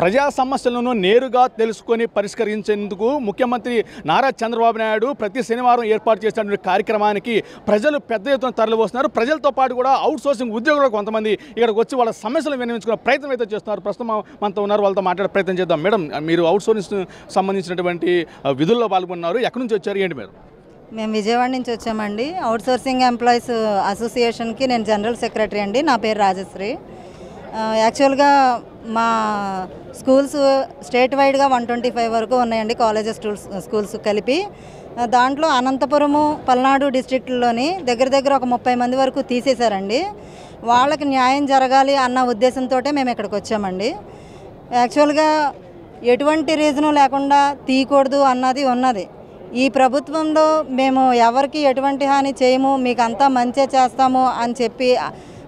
ప్రజా సమస్యలను నేరుగా తెలుసుకొని పరిష్కరించేందుకు ముఖ్యమంత్రి నారా చంద్రబాబు నాయుడు ప్రతి శనివారం ఏర్పాటు చేసినటువంటి కార్యక్రమానికి ప్రజలు పెద్ద ఎత్తున తరలివస్తున్నారు. ప్రజలతో పాటు కూడా అవుట్ సోర్సింగ్ ఉద్యోగులు కొంతమంది ఇక్కడికి వచ్చి వాళ్ళ సమస్యలు వినియోగించుకునే ప్రయత్నం అయితే చేస్తున్నారు. ప్రస్తుతం మనతో ఉన్నారు, వాళ్ళతో మాట్లాడే ప్రయత్నం చేద్దాం. మేడం, మీరు అవుట్ సోర్సింగ్ సంబంధించినటువంటి విధుల్లో పాల్గొన్నారు. ఎక్కడి నుంచి వచ్చారు, ఏంటి మీరు? మేము విజయవాడ నుంచి వచ్చామండి. అవుట్ సోర్సింగ్ ఎంప్లాయీస్ అసోసియేషన్కి నేను జనరల్ సెక్రటరీ అండి. నా పేరు రాజశ్రీ. యాక్చువల్గా మా స్కూల్స్ స్టేట్ వైడ్గా 125 వరకు ఉన్నాయండి, కాలేజెస్ స్కూల్స్ కలిపి. దాంట్లో అనంతపురము, పల్నాడు డిస్ట్రిక్ట్లోని దగ్గర ఒక 30 మంది వరకు తీసేశారండి. వాళ్ళకి న్యాయం జరగాలి అన్న ఉద్దేశంతో మేము ఇక్కడికి వచ్చామండి. యాక్చువల్గా ఎటువంటి రీజను లేకుండా తీయకూడదు అన్నది ఉన్నది. ఈ ప్రభుత్వంలో మేము ఎవరికి ఎటువంటి హాని చేయము, మీకు అంతా మంచే చేస్తాము అని చెప్పి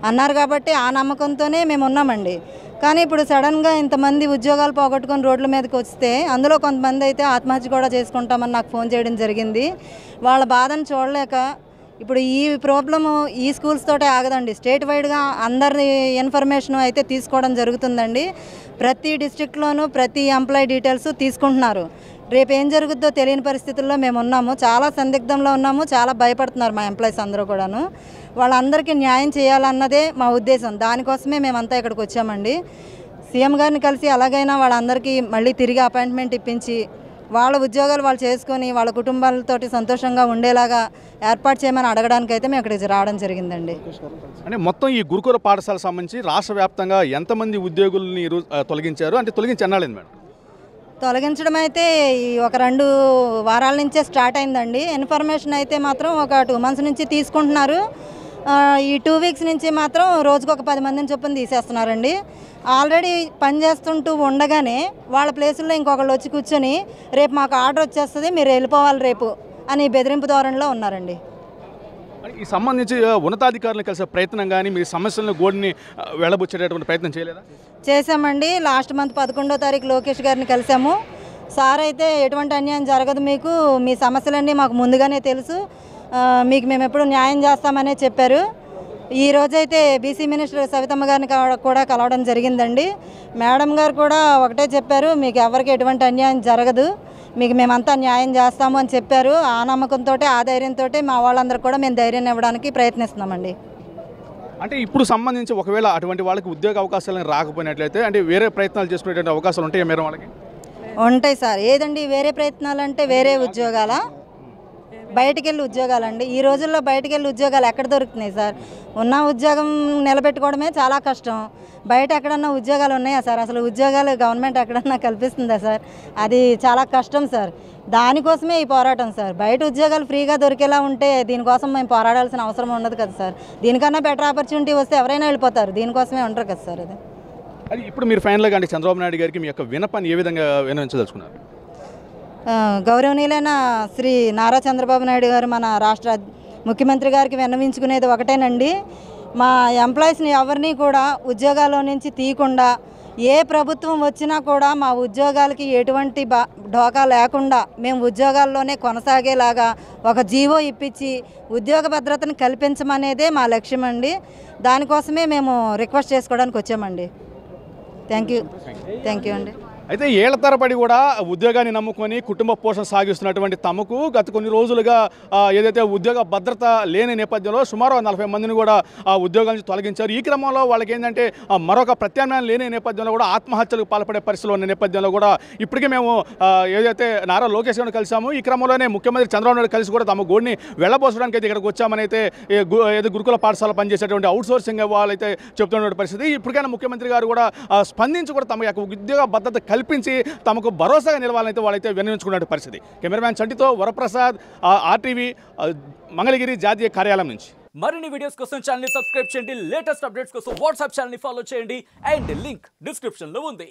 అన్నారు కాబట్టి ఆ నమ్మకంతోనే మేము ఉన్నామండి. కానీ ఇప్పుడు సడన్గా ఇంతమంది ఉద్యోగాలు పోగొట్టుకొని రోడ్ల మీదకి వస్తే అందులో కొంతమంది అయితే ఆత్మహత్య కూడా చేసుకుంటామని నాకు ఫోన్ చేయడం జరిగింది. వాళ్ళ బాధను చూడలేక ఇప్పుడు ఈ ప్రాబ్లము ఈ స్కూల్స్ తోటే ఆగదండి, స్టేట్ వైడ్గా అందరి ఇన్ఫర్మేషన్ అయితే తీసుకోవడం జరుగుతుందండి. ప్రతి డిస్ట్రిక్ట్లోనూ ప్రతి ఎంప్లాయీ డీటెయిల్స్ తీసుకుంటున్నారు. రేపు ఏం జరుగుద్దో తెలియని పరిస్థితుల్లో మేము ఉన్నాము, చాలా సందిగ్ధంలో ఉన్నాము, చాలా భయపడుతున్నారు మా ఎంప్లాయీస్ అందరూ కూడాను. వాళ్ళందరికీ న్యాయం చేయాలన్నదే మా ఉద్దేశం. దానికోసమే మేమంతా ఇక్కడికి వచ్చామండి. సీఎం గారిని కలిసి అలాగైనా వాళ్ళందరికీ మళ్ళీ తిరిగి అపాయింట్మెంట్ ఇప్పించి వాళ్ళ ఉద్యోగాలు వాళ్ళు చేసుకొని వాళ్ళ కుటుంబాలతోటి సంతోషంగా ఉండేలాగా ఏర్పాటు చేయమని అడగడానికి అయితే మేము ఇక్కడికి రావడం జరిగిందండి. అంటే మొత్తం ఈ గురుకుల పాఠశాలకు సంబంధించి రాష్ట్ర వ్యాప్తంగా ఎంతమంది ఉద్యోగుల్ని తొలగించారు, అంటే తొలగించి ఎన్నాళ్ళైంది మేడం? తొలగించడం అయితే ఒక 2 వారాల నుంచే స్టార్ట్ అయిందండి. ఇన్ఫర్మేషన్ అయితే మాత్రం ఒక 2 months నుంచి తీసుకుంటున్నారు. ఈ 2 weeks నుంచి మాత్రం రోజుకు ఒక 10 మందిని చొప్పున తీసేస్తున్నారండి. ఆల్రెడీ పనిచేస్తుంటూ ఉండగానే వాళ్ళ ప్లేసుల్లో ఇంకొకళ్ళు వచ్చి కూర్చొని రేపు మాకు ఆర్డర్ వచ్చేస్తుంది, మీరు వెళ్ళిపోవాలి రేపు అని బెదిరింపు ధోరణిలో ఉన్నారండి. ఈ సంబంధించి ఉన్నతాధికారులను కలిసే ప్రయత్నం కానీ మీ సమస్యలను గోడిని వెళ్ళబుచ్చేటటువంటి ప్రయత్నం చేయలేదా? చేశామండి. లాస్ట్ మంత్ 11వ తారీఖు లోకేష్ గారిని కలిసాము. సార్ అయితే ఎటువంటి అన్యాయం జరగదు, మీకు మీ సమస్యలన్నీ మాకు ముందుగానే తెలుసు, మీకు మేము ఎప్పుడు న్యాయం చేస్తామనే చెప్పారు. ఈ రోజైతే బీసీ మినిస్టర్ సవితమ్మ గారిని కూడా కలవడం జరిగిందండి. మేడం గారు కూడా ఒకటే చెప్పారు, మీకు ఎవరికి ఎటువంటి అన్యాయం జరగదు, మీకు మేమంతా న్యాయం చేస్తాము అని చెప్పారు. ఆ నమ్మకంతో ఆ ధైర్యంతో మా వాళ్ళందరూ కూడా మేము ధైర్యం ఇవ్వడానికి ప్రయత్నిస్తున్నామండి. అంటే ఇప్పుడు సంబంధించి ఒకవేళ అటువంటి వాళ్ళకి ఉద్యోగ అవకాశాలను రాకపోయినట్లయితే అంటే వేరే ప్రయత్నాలు చేసుకునేటువంటి అవకాశాలు ఉంటాయి మేడం వాళ్ళకి? ఉంటాయి సార్. ఏదండి వేరే ప్రయత్నాలు అంటే వేరే ఉద్యోగాల బయటికి వెళ్ళి ఉద్యోగాలండి. ఈ రోజుల్లో బయటికి వెళ్ళి ఉద్యోగాలు ఎక్కడ దొరుకుతున్నాయి సార్? ఉన్న ఉద్యోగం నిలబెట్టుకోవడమే చాలా కష్టం. బయట ఎక్కడన్నా ఉద్యోగాలు ఉన్నాయా సార్? అసలు ఉద్యోగాలు గవర్నమెంట్ ఎక్కడన్నా కల్పిస్తుందా సార్? అది చాలా కష్టం సార్. దానికోసమే ఈ పోరాటం సార్. బయట ఉద్యోగాలు ఫ్రీగా దొరికేలా ఉంటే దీనికోసం మేము పోరాడాల్సిన అవసరం ఉండదు కదా సార్. దీనికన్నా బెటర్ ఆపర్చునిటీ వస్తే ఎవరైనా వెళ్ళిపోతారు, దీనికోసమే ఉంటారు కదా సార్. అది ఇప్పుడు మీరు ఫైనల్గా అంటే చంద్రబాబు నాయుడు గారికి మీ యొక్క వినపాన్ని ఏ విధంగా వినవించదలుచుకున్నారు? గౌరవనీయులైన శ్రీ నారా చంద్రబాబు నాయుడు గారు మన రాష్ట్ర ముఖ్యమంత్రి గారికి విన్నవించుకునేది ఒకటేనండి, మా ఎంప్లాయీస్ని ఎవరిని కూడా ఉద్యోగాల్లో నుంచి తీయకుండా ఏ ప్రభుత్వం వచ్చినా కూడా మా ఉద్యోగాలకి ఎటువంటి ఢోకా లేకుండా మేము ఉద్యోగాల్లోనే కొనసాగేలాగా ఒక జీవో ఇప్పించి ఉద్యోగ భద్రతను కల్పించమనేదే మా లక్ష్యం అండి. దానికోసమే మేము రిక్వెస్ట్ చేసుకోవడానికి వచ్చామండి. థ్యాంక్ యూ అండి. అయితే ఏళ్ల తరబడి కూడా ఉద్యోగాన్ని నమ్ముకొని కుటుంబ పోషణ సాగిస్తున్నటువంటి తమకు గత కొన్ని రోజులుగా ఏదైతే ఉద్యోగ భద్రత లేని నేపథ్యంలో సుమారు 40 మందిని కూడా ఉద్యోగాల నుంచి తొలగించారు. ఈ క్రమంలో వాళ్ళకి ఏంటంటే మరొక ప్రత్యామ్నాయం లేని నేపథ్యంలో కూడా ఆత్మహత్యలకు పాల్పడే పరిస్థితులు ఉన్న నేపథ్యంలో కూడా ఇప్పటికే మేము ఏదైతే నారా లోకేష్ గారిని కలిసాము, ఈ క్రమంలోనే ముఖ్యమంత్రి చంద్రబాబు నాయుడు కలిసి కూడా తమ గోడిని వెళ్ళబోసడానికి అయితే ఇక్కడికి వచ్చామని అయితే ఏదో గురుకుల పాఠశాల పనిచేసేటువంటి అవుట్ సోర్సింగ్ వాళ్ళైతే చెప్తున్న పరిస్థితి. ఇప్పటికైనా ముఖ్యమంత్రి గారు కూడా స్పందించి కూడా తమ యొక్క ఉద్యోగ భద్రత కల్పించి తమకు భరోసాగా నిలవాలైతే వాళ్ళైతే విన్నవించుకున్న పరిస్థితి. కెమెరామ్యాన్ చంటితో వరప్రసాద్, RTV మంగళగిరి జాతీయ కార్యాలయం నుంచి. మరిన్ని వీడియోస్ కోసం ఛానల్ ని సబ్స్క్రైబ్ చేయండి, లేటెస్ట్ అప్డేట్స్ కోసం వాట్సాప్ ఛానల్ ని ఫాలో చేయండి అండ్ లింక్ డిస్క్రిప్షన్ లో ఉంది.